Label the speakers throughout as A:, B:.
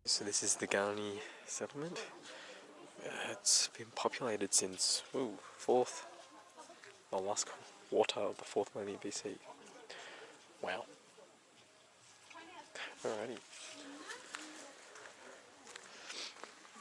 A: So this is the Garni settlement. It's been populated since last quarter of the 4th millennium BC. Wow. Alrighty.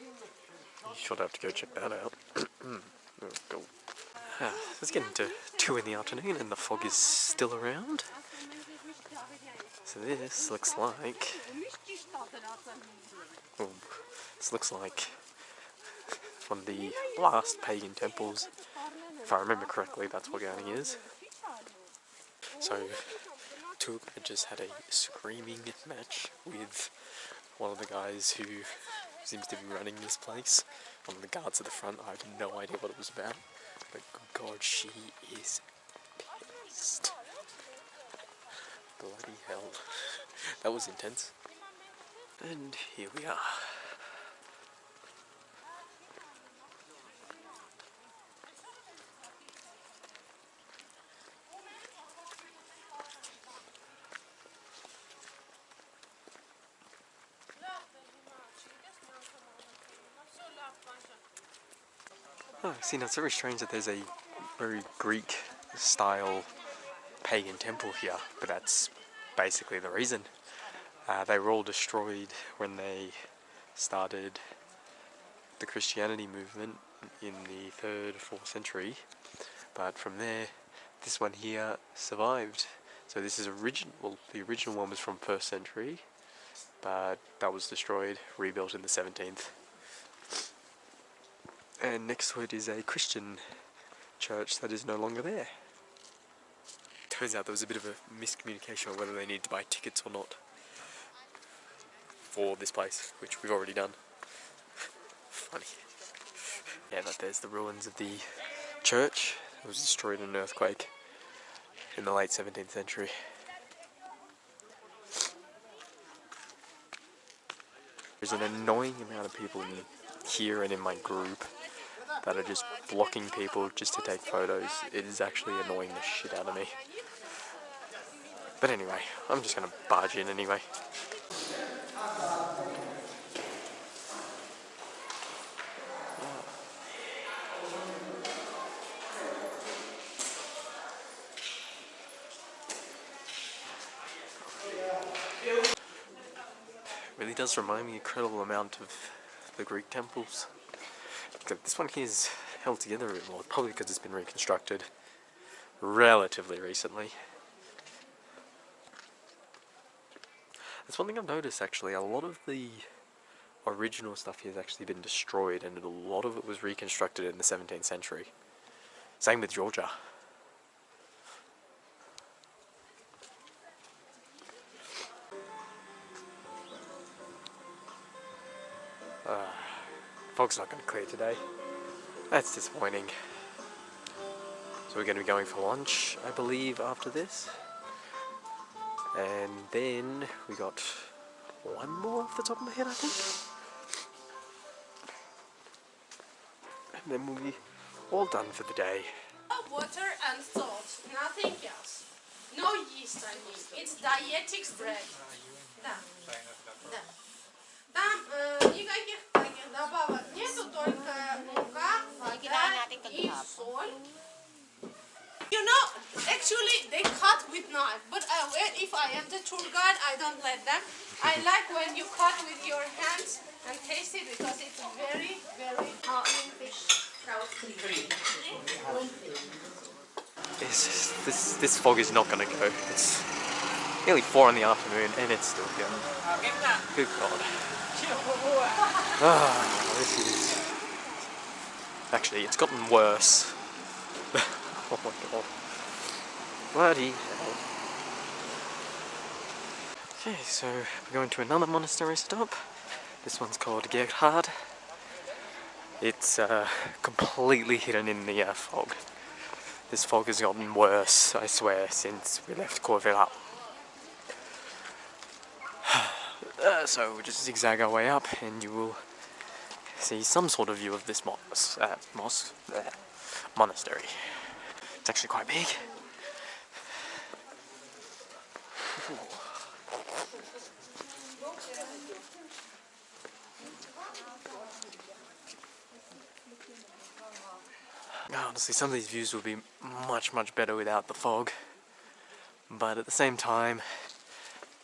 A: You should have to go check that out. Go. It's getting to 2 in the afternoon and the fog is still around. So this looks like... one of the last pagan temples. If I remember correctly, that's what Garni is. So, Took had just had a screaming match with one of the guys who seems to be running this place. One of the guards at the front. I have no idea what it was about, but good God, she is pissed. Bloody hell. That was intense. And here we are. Oh, see, now it's very strange that there's a very Greek-style pagan temple here, but that's basically the reason. They were all destroyed when they started the Christianity movement in the 3rd, 4th century, but from there, this one here survived. So this is the original one was from 1st century, but that was destroyed, rebuilt in the 17th. And next to it is a Christian church that is no longer there. Turns out there was a bit of a miscommunication on whether they needed to buy tickets or not for this place, which we've already done. Funny. Yeah, but there's the ruins of the church. It was destroyed in an earthquake in the late 17th century. There's an annoying amount of people in here and in my group that are just blocking people just to take photos. It is actually annoying the shit out of me. But anyway, I'm just gonna barge in anyway. It really does remind me an incredible amount of the Greek temples. This one here is held together a bit more, probably because it's been reconstructed relatively recently. That's one thing I've noticed actually, a lot of the original stuff here has actually been destroyed and a lot of it was reconstructed in the 17th century. Same with Georgia. Fog's not going to clear today. That's disappointing. So we're going to be going for lunch, I believe, after this. And then we got one more off the top of my head, I think. And then we'll be all done for the day.
B: Water and salt, nothing else. No yeast, I mean. It's dietetics bread. Да. Да. Там никаких таких добавок нету, только мука, вода и соль. You know, actually they cut with knife, but if I am the tour guide, I don't let them. I like when you cut with your hands and taste it because it's very, very hot fish.
A: This fog is not going to go. It's nearly 4 in the afternoon and it's still here. Good God. This is... Actually, it's gotten worse. Oh my God. Bloody hell. Okay, so we're going to another monastery stop. This one's called Geghard. It's completely hidden in the fog. This fog has gotten worse, I swear, since we left Corvera. So we'll just zigzag our way up and you will see some sort of view of this monastery. It's actually quite big. Honestly, some of these views would be much better without the fog. But at the same time,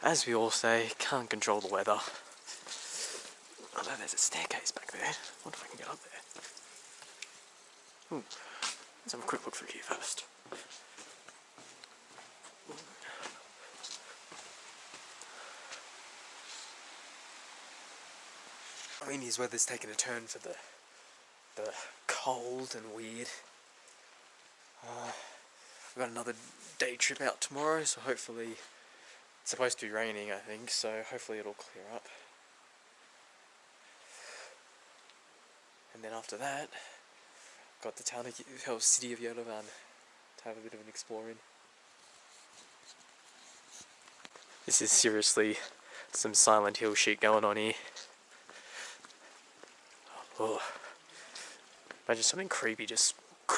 A: as we all say, can't control the weather. Although there's a staircase back there. I wonder if I can get up there. Ooh. Let's have a quick look through here first. Armenia's weather's taken a turn for the cold and weird. We've got another day trip out tomorrow, so hopefully it's supposed to be raining, I think, so hopefully it'll clear up. And then after that, got the city of Yerevan to have a bit of an explore in. This is seriously some Silent Hill shit going on here. Oh. Imagine something creepy just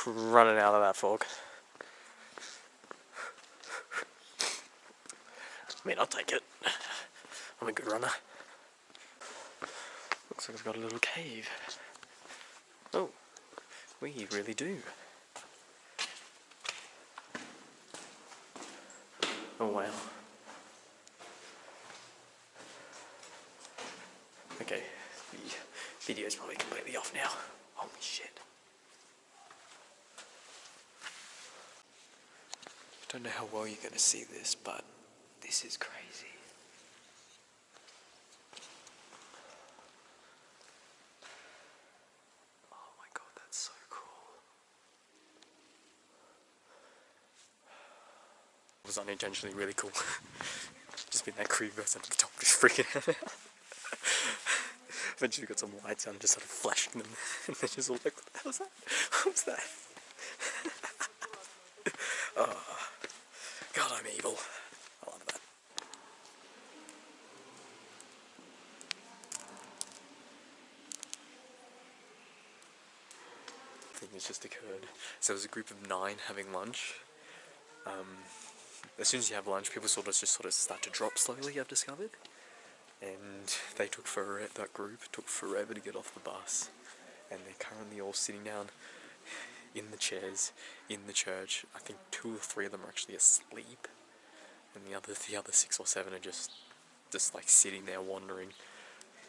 A: running out of that fog. I mean, I'll take it. I'm a good runner. Looks like I've got a little cave. Oh, we really do. Oh wow. Okay, the video's probably completely off now. Holy shit. I don't know how well you're going to see this, but this is crazy. Oh my god, that's so cool. It was unintentionally really cool. Just being that creepy person at the top, just freaking out. Eventually got some lights on and just started flashing them. And they're just all like, what the hell was that? What was that? Oh, God, I'm evil. I love that. Thing has just occurred. So there was a group of 9 having lunch. As soon as you have lunch, people sort of start to drop slowly, I've discovered. And they that group took forever to get off the bus. And they're currently all sitting down in the chairs in the church. I think 2 or 3 of them are actually asleep. And the other 6 or 7 are just like sitting there wandering.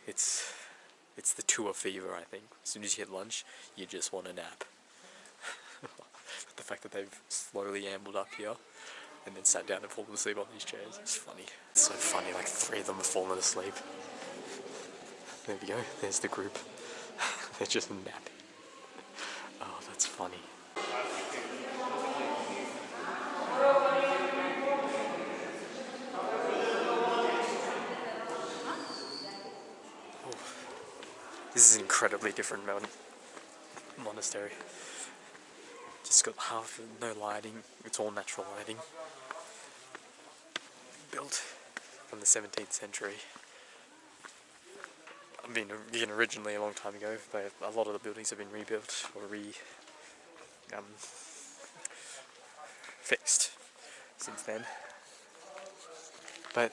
A: It's the tour fever, I think. As soon as you get lunch, you just want a nap. The fact that they've slowly ambled up here and then sat down and fallen asleep on these chairs, it's funny. It's so funny, like 3 of them have fallen asleep. There we go, there's the group. They're just napping. Oh, that's funny. This is an incredibly different monastery. Just got no lighting, it's all natural lighting. Built from the 17th century. I mean, originally a long time ago, but a lot of the buildings have been rebuilt or fixed since then. But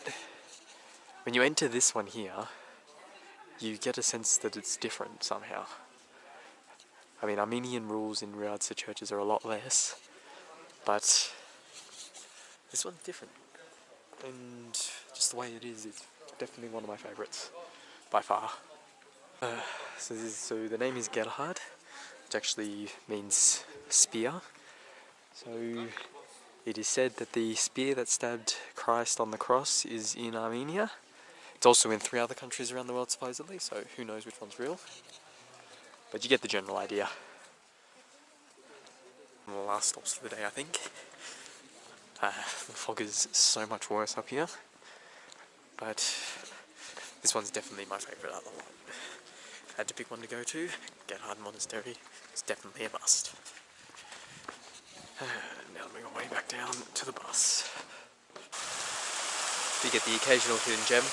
A: when you enter this one here, you get a sense that it's different somehow. I mean, Armenian rules in regards to churches are a lot less, but this one's different. And just the way it is, it's definitely one of my favourites, by far. So the name is Geghard, which actually means spear. So it is said that the spear that stabbed Christ on the cross is in Armenia. It's also in 3 other countries around the world supposedly, so who knows which one's real. But you get the general idea. One of the last stops for the day, I think. The fog is so much worse up here, but this one's definitely my favourite out of the lot. If I had to pick one to go to, Geghard Monastery is definitely a must. Now I'm going way back down to the bus. You get the occasional hidden gem.